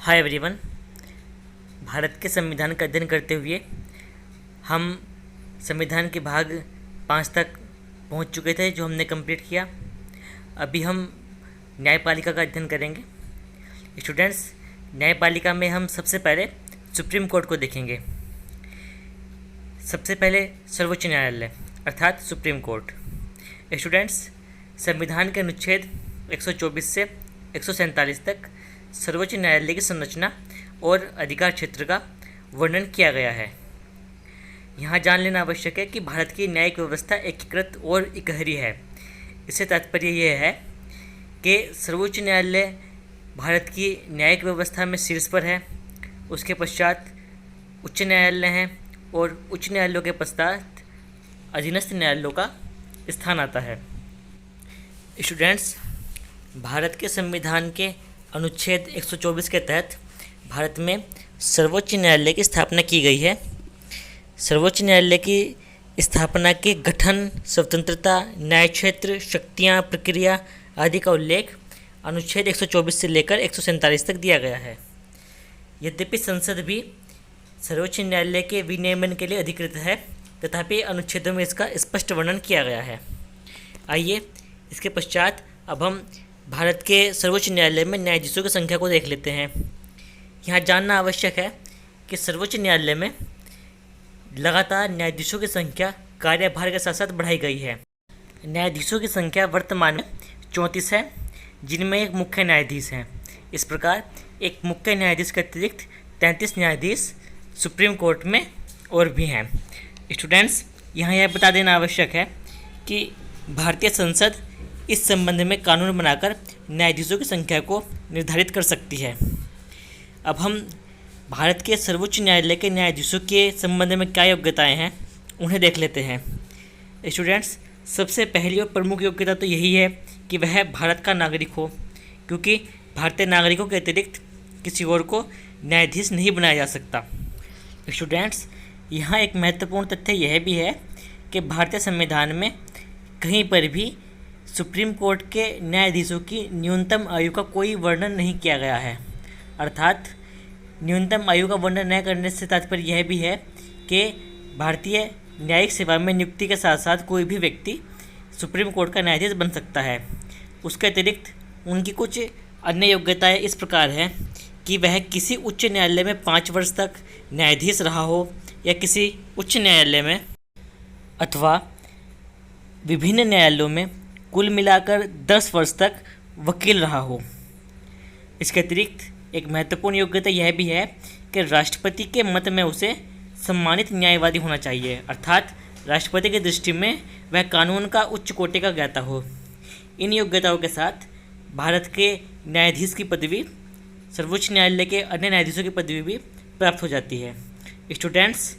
Hi everyone. Bharat के संविधान का अध्ययन करते हुए हम संविधान के भाग 5 तक पहुंच चुके थे, जो हमने कंप्लीट किया। अभी हम न्यायपालिका का अध्ययन करेंगे। स्टूडेंट्स, न्यायपालिका में हम सबसे पहले सुप्रीम कोर्ट को देखेंगे। सबसे पहले सर्वोच्च न्यायालय अर्थात सुप्रीम कोर्ट। स्टूडेंट्स, संविधान के अनुच्छेद 124 से 147 तक सर्वोच्च न्यायालय की संरचना और अधिकार क्षेत्र का वर्णन किया गया है। यहाँ जान लेना आवश्यक है कि भारत की न्यायिक व्यवस्था एकीकृत और इकहरी है। इससे तात्पर्य यह है कि सर्वोच्च न्यायालय भारत की न्यायिक व्यवस्था में शीर्ष पर है। उसके पश्चात उच्च न्यायालय हैं और उच्च न्यायालयों के पश्चात अधीनस्थ न्यायालयों का स्थान आता है। स्टूडेंट्स, भारत के संविधान के अनुच्छेद 124 के तहत भारत में सर्वोच्च न्यायालय की स्थापना की गई है। सर्वोच्च न्यायालय की स्थापना के गठन, स्वतंत्रता, न्याय क्षेत्र, शक्तियाँ, प्रक्रिया आदि का उल्लेख अनुच्छेद 124 से लेकर 147 तक दिया गया है। यद्यपि संसद भी सर्वोच्च न्यायालय के विनियमन के लिए अधिकृत है, तथापि अनुच्छेदों में इसका स्पष्ट वर्णन किया गया है। आइए इसके पश्चात अब हम भारत के सर्वोच्च न्यायालय में न्यायाधीशों की संख्या को देख लेते हैं। यहाँ जानना आवश्यक है कि सर्वोच्च न्यायालय में लगातार न्यायाधीशों की संख्या कार्यभार के साथ साथ बढ़ाई गई है। न्यायाधीशों की संख्या वर्तमान में 34 है, जिनमें एक मुख्य न्यायाधीश हैं। इस प्रकार एक मुख्य न्यायाधीश के अतिरिक्त 33 न्यायाधीश सुप्रीम कोर्ट में और भी हैं। स्टूडेंट्स, यहाँ यह बता देना आवश्यक है कि भारतीय संसद इस संबंध में कानून बनाकर न्यायाधीशों की संख्या को निर्धारित कर सकती है। अब हम भारत के सर्वोच्च न्यायालय के न्यायाधीशों के संबंध में क्या योग्यताएं हैं उन्हें देख लेते हैं। स्टूडेंट्स, सबसे पहली और प्रमुख योग्यता तो यही है कि वह भारत का नागरिक हो, क्योंकि भारतीय नागरिकों के अतिरिक्त किसी और को न्यायाधीश नहीं बनाया जा सकता। स्टूडेंट्स, यहाँ एक महत्वपूर्ण तथ्य यह भी है कि भारतीय संविधान में कहीं पर भी सुप्रीम कोर्ट के न्यायाधीशों की न्यूनतम आयु का कोई वर्णन नहीं किया गया है। अर्थात न्यूनतम आयु का वर्णन न करने से तात्पर्य यह भी है कि भारतीय न्यायिक सेवा में नियुक्ति के साथ साथ कोई भी व्यक्ति सुप्रीम कोर्ट का न्यायाधीश बन सकता है। उसके अतिरिक्त उनकी कुछ अन्य योग्यताएं इस प्रकार हैं कि वह किसी उच्च न्यायालय में 5 वर्ष तक न्यायाधीश रहा हो या किसी उच्च न्यायालय में अथवा विभिन्न न्यायालयों में कुल मिलाकर 10 वर्ष तक वकील रहा हो। इसके अतिरिक्त एक महत्वपूर्ण योग्यता यह भी है कि राष्ट्रपति के मत में उसे सम्मानित न्यायवादी होना चाहिए, अर्थात राष्ट्रपति की दृष्टि में वह कानून का उच्च कोटि का ज्ञाता हो। इन योग्यताओं के साथ भारत के न्यायाधीश की पदवी सर्वोच्च न्यायालय के अन्य न्यायाधीशों की पदवी भी प्राप्त हो जाती है। स्टूडेंट्स,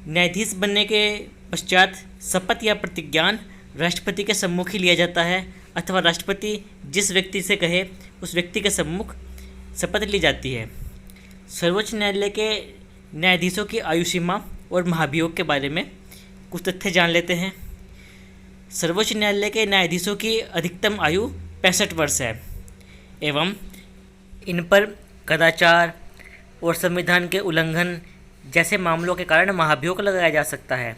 न्यायाधीश बनने के पश्चात शपथ या प्रतिज्ञान राष्ट्रपति के सम्मुख ही लिया जाता है, अथवा राष्ट्रपति जिस व्यक्ति से कहे उस व्यक्ति के सम्मुख शपथ ली जाती है। सर्वोच्च न्यायालय के न्यायाधीशों की आयु सीमा और महाभियोग के बारे में कुछ तथ्य जान लेते हैं। सर्वोच्च न्यायालय के न्यायाधीशों की अधिकतम आयु 65 वर्ष है एवं इन पर कदाचार और संविधान के उल्लंघन जैसे मामलों के कारण महाभियोग लगाया जा सकता है।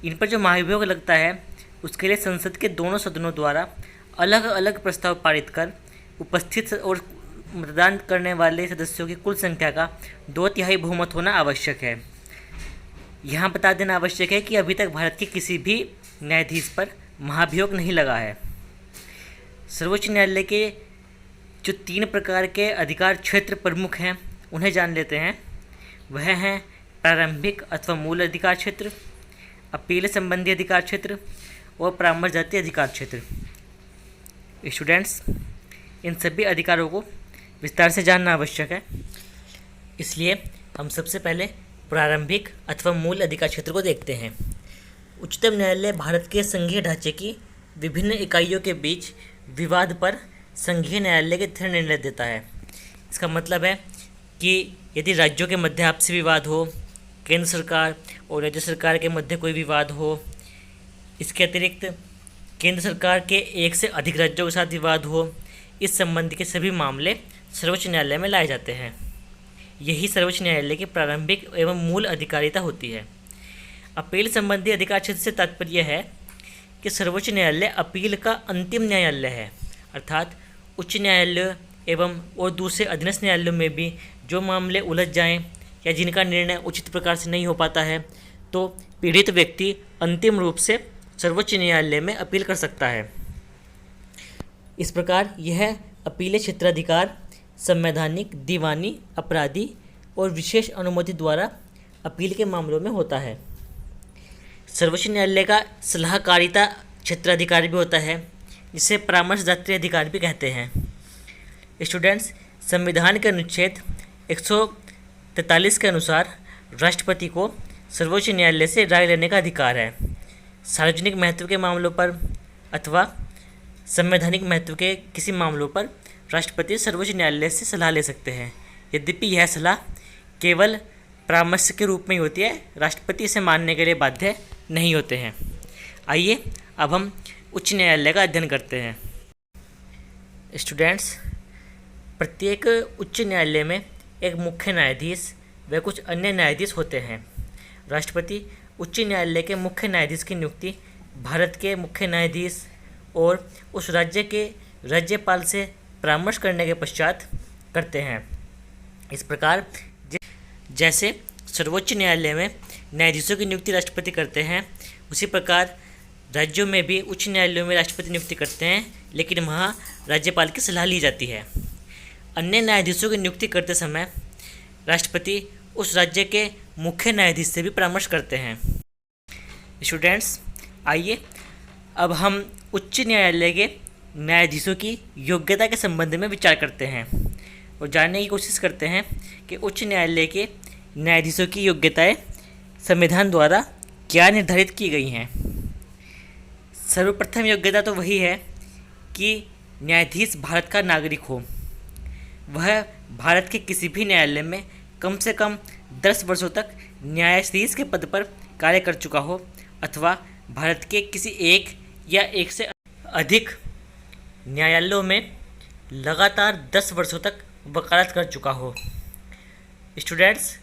इन पर जो महाभियोग लगता है उसके लिए संसद के दोनों सदनों द्वारा अलग अलग प्रस्ताव पारित कर उपस्थित और मतदान करने वाले सदस्यों की कुल संख्या का 2/3 बहुमत होना आवश्यक है। यहाँ बता देना आवश्यक है कि अभी तक भारत के किसी भी न्यायाधीश पर महाभियोग नहीं लगा है। सर्वोच्च न्यायालय के जो 3 प्रकार के अधिकार क्षेत्र प्रमुख हैं उन्हें जान लेते हैं। वह हैं प्रारंभिक अथवा मूल अधिकार क्षेत्र, अपील संबंधी अधिकार क्षेत्र और परामर्श जातीय अधिकार क्षेत्र। स्टूडेंट्स, इन सभी अधिकारों को विस्तार से जानना आवश्यक है, इसलिए हम सबसे पहले प्रारंभिक अथवा मूल अधिकार क्षेत्र को देखते हैं। उच्चतम न्यायालय भारत के संघीय ढांचे की विभिन्न इकाइयों के बीच विवाद पर संघीय न्यायालय के तहत निर्णय देता है। इसका मतलब है कि यदि राज्यों के मध्य आपसी विवाद हो, केंद्र सरकार और राज्य सरकार के मध्य कोई विवाद हो, इसके अतिरिक्त केंद्र सरकार के एक से अधिक राज्यों के साथ विवाद हो, इस संबंध के सभी मामले सर्वोच्च न्यायालय में लाए जाते हैं। यही सर्वोच्च न्यायालय की प्रारंभिक एवं मूल अधिकारिता होती है। अपील संबंधी अधिकार क्षेत्र से तात्पर्य है कि सर्वोच्च न्यायालय अपील का अंतिम न्यायालय है, अर्थात उच्च न्यायालय एवं और दूसरे अधीनस्थ न्यायालयों में भी जो मामले उलझ जाएं या जिनका निर्णय उचित प्रकार से नहीं हो पाता है, तो पीड़ित व्यक्ति अंतिम रूप से सर्वोच्च न्यायालय में अपील कर सकता है। इस प्रकार यह अपील क्षेत्राधिकार संवैधानिक, दीवानी, अपराधी और विशेष अनुमति द्वारा अपील के मामलों में होता है। सर्वोच्च न्यायालय का सलाहकारिता क्षेत्राधिकार भी होता है, जिसे परामर्शदात्री अधिकार भी कहते हैं। स्टूडेंट्स, संविधान के अनुच्छेद 143 के अनुसार राष्ट्रपति को सर्वोच्च न्यायालय से राय लेने का अधिकार है। सार्वजनिक महत्व के मामलों पर अथवा संवैधानिक महत्व के किसी मामलों पर राष्ट्रपति सर्वोच्च न्यायालय से सलाह ले सकते हैं। यद्यपि यह सलाह केवल परामर्श के रूप में ही होती है, राष्ट्रपति इसे मानने के लिए बाध्य नहीं होते हैं। आइए अब हम उच्च न्यायालय का अध्ययन करते हैं। स्टूडेंट्स, प्रत्येक उच्च न्यायालय में एक मुख्य न्यायाधीश व कुछ अन्य न्यायाधीश होते हैं। राष्ट्रपति उच्च न्यायालय के मुख्य न्यायाधीश की नियुक्ति भारत के मुख्य न्यायाधीश और उस राज्य के राज्यपाल से परामर्श करने के पश्चात करते हैं। इस प्रकार जैसे सर्वोच्च न्यायालय में न्यायाधीशों की नियुक्ति राष्ट्रपति करते हैं, उसी प्रकार राज्यों में भी उच्च न्यायालयों में राष्ट्रपति नियुक्ति करते हैं, लेकिन वहाँ राज्यपाल की सलाह ली जाती है। अन्य न्यायाधीशों की नियुक्ति करते समय राष्ट्रपति उस राज्य के मुख्य न्यायाधीश से भी परामर्श करते हैं। स्टूडेंट्स, आइए अब हम उच्च न्यायालय के न्यायाधीशों की योग्यता के संबंध में विचार करते हैं और जानने की कोशिश करते हैं कि उच्च न्यायालय के न्यायाधीशों की योग्यताएं संविधान द्वारा क्या निर्धारित की गई हैं। सर्वप्रथम योग्यता तो वही है कि न्यायाधीश भारत का नागरिक हो, वह भारत के किसी भी न्यायालय में कम से कम 10 वर्षों तक न्यायाधीश के पद पर कार्य कर चुका हो अथवा भारत के किसी एक या एक से अधिक न्यायालयों में लगातार 10 वर्षों तक वकालत कर चुका हो। स्टूडेंट्स,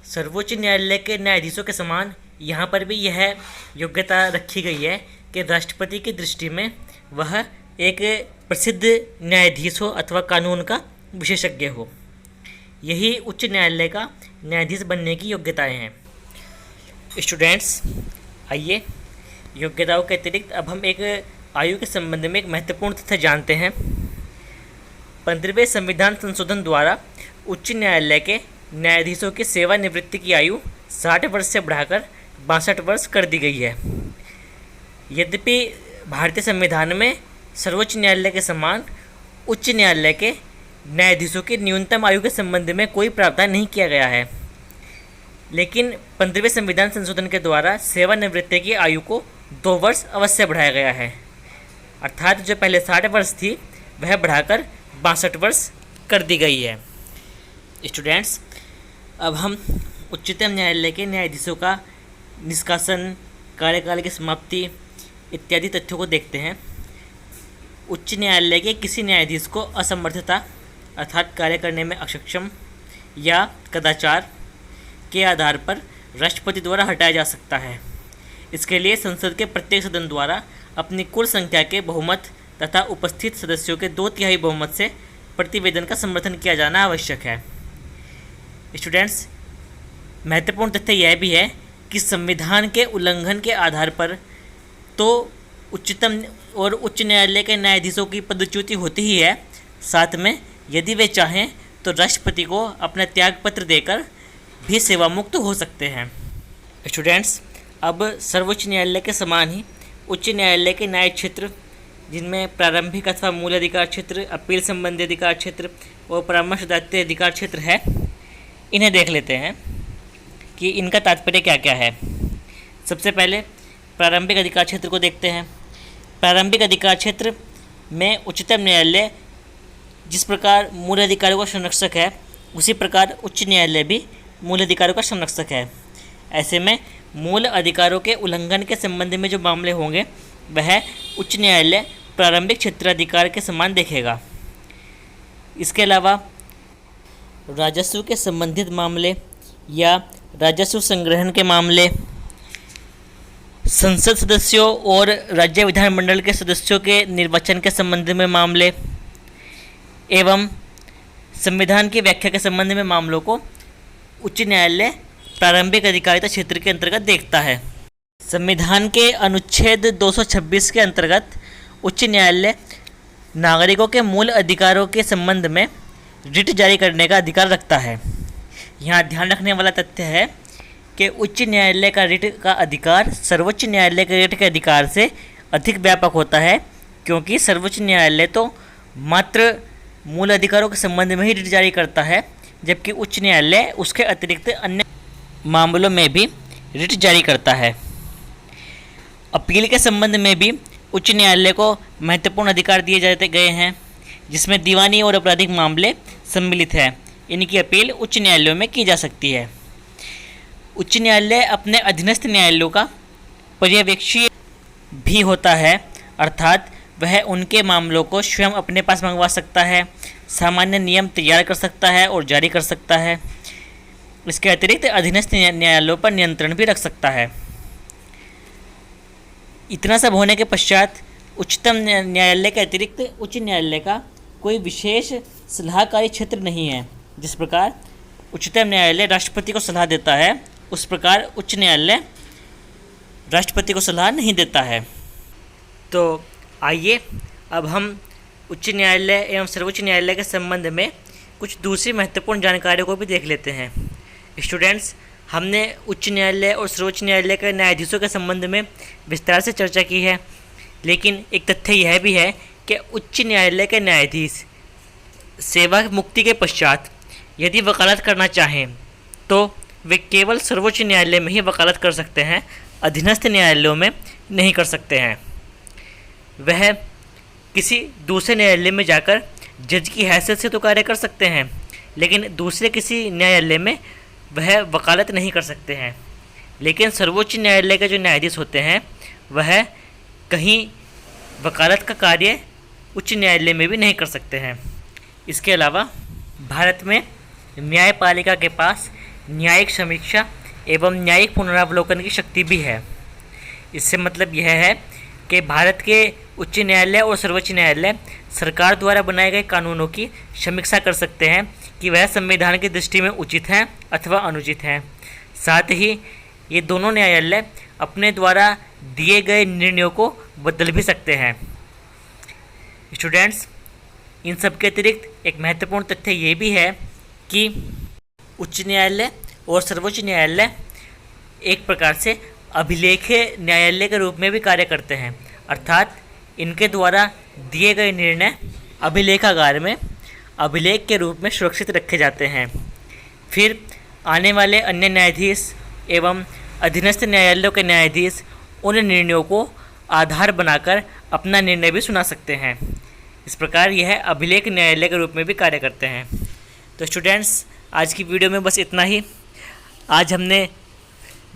सर्वोच्च न्यायालय के न्यायाधीशों के समान यहाँ पर भी यह योग्यता रखी गई है कि राष्ट्रपति की दृष्टि में वह एक प्रसिद्ध न्यायाधीश हो अथवा कानून का विशेषज्ञ हो। यही उच्च न्यायालय का न्यायाधीश बनने की योग्यताएं हैं। स्टूडेंट्स, आइए योग्यताओं के अतिरिक्त अब हम एक आयु के संबंध में एक महत्वपूर्ण तथ्य जानते हैं। 15वें संविधान संशोधन द्वारा उच्च न्यायालय के न्यायाधीशों की सेवानिवृत्ति की आयु 60 वर्ष से बढ़ाकर 62 वर्ष कर दी गई है। यद्यपि भारतीय संविधान में सर्वोच्च न्यायालय के समान उच्च न्यायालय के न्यायाधीशों की न्यूनतम आयु के संबंध में कोई प्रावधान नहीं किया गया है, लेकिन 15वें संविधान संशोधन के द्वारा सेवानिवृत्ति की आयु को 2 वर्ष अवश्य बढ़ाया गया है, अर्थात जो पहले 60 वर्ष थी वह बढ़ाकर 62 वर्ष कर दी गई है। स्टूडेंट्स, अब हम उच्चतम न्यायालय के न्यायाधीशों का निष्कासन, कार्यकाल की समाप्ति इत्यादि तथ्यों को देखते हैं। उच्च न्यायालय के किसी न्यायाधीश को असमर्थता अर्थात कार्य करने में अक्षम या कदाचार के आधार पर राष्ट्रपति द्वारा हटाया जा सकता है। इसके लिए संसद के प्रत्येक सदन द्वारा अपनी कुल संख्या के बहुमत तथा उपस्थित सदस्यों के 2/3 बहुमत से प्रतिवेदन का समर्थन किया जाना आवश्यक है। स्टूडेंट्स, महत्वपूर्ण तथ्य यह भी है कि संविधान के उल्लंघन के आधार पर तो उच्चतम और उच्च न्यायालय के न्यायाधीशों की पदच्युति होती ही है, साथ में यदि वे चाहें तो राष्ट्रपति को अपना त्यागपत्र देकर भी सेवा मुक्त हो सकते हैं। स्टूडेंट्स, अब सर्वोच्च न्यायालय के समान ही उच्च न्यायालय के न्याय क्षेत्र, जिनमें प्रारंभिक अथवा मूल अधिकार क्षेत्र, अपील संबंधी अधिकार क्षेत्र और परामर्शदात्री अधिकार क्षेत्र है, इन्हें देख लेते हैं कि इनका तात्पर्य क्या क्या है। सबसे पहले प्रारंभिक अधिकार क्षेत्र को देखते हैं। प्रारंभिक अधिकार क्षेत्र में उच्चतम न्यायालय जिस प्रकार मूल अधिकारों का संरक्षक है, उसी प्रकार उच्च न्यायालय भी मूल अधिकारों का संरक्षक है। ऐसे में मूल अधिकारों के उल्लंघन के संबंध में जो मामले होंगे वह उच्च न्यायालय प्रारंभिक क्षेत्राधिकार के समान देखेगा। इसके अलावा राजस्व के संबंधित मामले या राजस्व संग्रहण के मामले, संसद सदस्यों और राज्य विधानमंडल के सदस्यों के निर्वाचन के संबंध में मामले एवं संविधान की व्याख्या के संबंध में मामलों को उच्च न्यायालय प्रारंभिक अधिकारिता क्षेत्र के अंतर्गत देखता है। संविधान के अनुच्छेद 226 के अंतर्गत उच्च न्यायालय नागरिकों के मूल अधिकारों के संबंध में रिट जारी करने का अधिकार रखता है। यहाँ ध्यान रखने वाला तथ्य है कि उच्च न्यायालय का रिट का अधिकार सर्वोच्च न्यायालय के रिट के अधिकार से अधिक व्यापक होता है, क्योंकि सर्वोच्च न्यायालय तो मात्र मूल अधिकारों के संबंध में ही रिट जारी करता है, जबकि उच्च न्यायालय उसके अतिरिक्त अन्य मामलों में भी रिट जारी करता है। अपील के संबंध में भी उच्च न्यायालय को महत्वपूर्ण अधिकार दिए जाते गए हैं, जिसमें दीवानी और आपराधिक मामले सम्मिलित हैं। इनकी अपील उच्च न्यायालयों में की जा सकती है। उच्च न्यायालय अपने अधीनस्थ न्यायालयों का पर्यवेक्षी भी होता है, अर्थात वह उनके मामलों को स्वयं अपने पास मंगवा सकता है, सामान्य नियम तैयार कर सकता है और जारी कर सकता है। इसके अतिरिक्त अधीनस्थ न्यायालयों पर नियंत्रण भी रख सकता है। इतना सब होने के पश्चात उच्चतम न्यायालय के अतिरिक्त उच्च न्यायालय का कोई विशेष सलाहकारी क्षेत्र नहीं है। जिस प्रकार उच्चतम न्यायालय राष्ट्रपति को सलाह देता है, उस प्रकार उच्च न्यायालय राष्ट्रपति को सलाह नहीं देता है। तो आइए अब हम उच्च न्यायालय एवं सर्वोच्च न्यायालय के संबंध में कुछ दूसरी महत्वपूर्ण जानकारियों को भी देख लेते हैं। स्टूडेंट्स, हमने उच्च न्यायालय और सर्वोच्च न्यायालय के न्यायाधीशों के संबंध में विस्तार से चर्चा की है, लेकिन एक तथ्य यह भी है कि उच्च न्यायालय के न्यायाधीश सेवा मुक्ति के पश्चात यदि वकालत करना चाहें तो वे केवल सर्वोच्च न्यायालय में ही वकालत कर सकते हैं, अधीनस्थ न्यायालयों में नहीं कर सकते हैं। वह किसी दूसरे न्यायालय में जाकर जज की हैसियत से तो कार्य कर सकते हैं, लेकिन दूसरे किसी न्यायालय में वह वकालत नहीं कर सकते हैं। लेकिन सर्वोच्च न्यायालय के जो न्यायाधीश होते हैं वह कहीं वकालत का कार्य उच्च न्यायालय में भी नहीं कर सकते हैं। इसके अलावा भारत में न्यायपालिका के पास न्यायिक समीक्षा एवं न्यायिक पुनरावलोकन की शक्ति भी है। इससे मतलब यह है कि भारत के उच्च न्यायालय और सर्वोच्च न्यायालय सरकार द्वारा बनाए गए कानूनों की समीक्षा कर सकते हैं कि वह संविधान की दृष्टि में उचित हैं अथवा अनुचित हैं। साथ ही ये दोनों न्यायालय अपने द्वारा दिए गए निर्णयों को बदल भी सकते हैं। स्टूडेंट्स, इन सब के अतिरिक्त एक महत्वपूर्ण तथ्य ये भी है कि उच्च न्यायालय और सर्वोच्च न्यायालय एक प्रकार से अभिलेखीय न्यायालय के रूप में भी कार्य करते हैं, अर्थात इनके द्वारा दिए गए निर्णय अभिलेखागार में अभिलेख के रूप में सुरक्षित रखे जाते हैं। फिर आने वाले अन्य न्यायाधीश एवं अधीनस्थ न्यायालयों के न्यायाधीश उन निर्णयों को आधार बनाकर अपना निर्णय भी सुना सकते हैं। इस प्रकार यह अभिलेख न्यायालय के रूप में भी कार्य करते हैं। तो स्टूडेंट्स, आज की वीडियो में बस इतना ही। आज हमने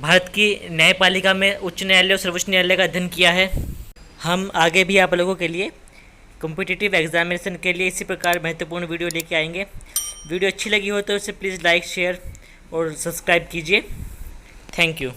भारत की न्यायपालिका में उच्च न्यायालय और सर्वोच्च न्यायालय का अध्ययन किया है। हम आगे भी आप लोगों के लिए कॉम्पिटिटिव एग्जामिनेशन के लिए इसी प्रकार महत्वपूर्ण वीडियो लेके आएंगे। वीडियो अच्छी लगी हो तो इसे प्लीज़ लाइक, शेयर और सब्सक्राइब कीजिए। Thank you.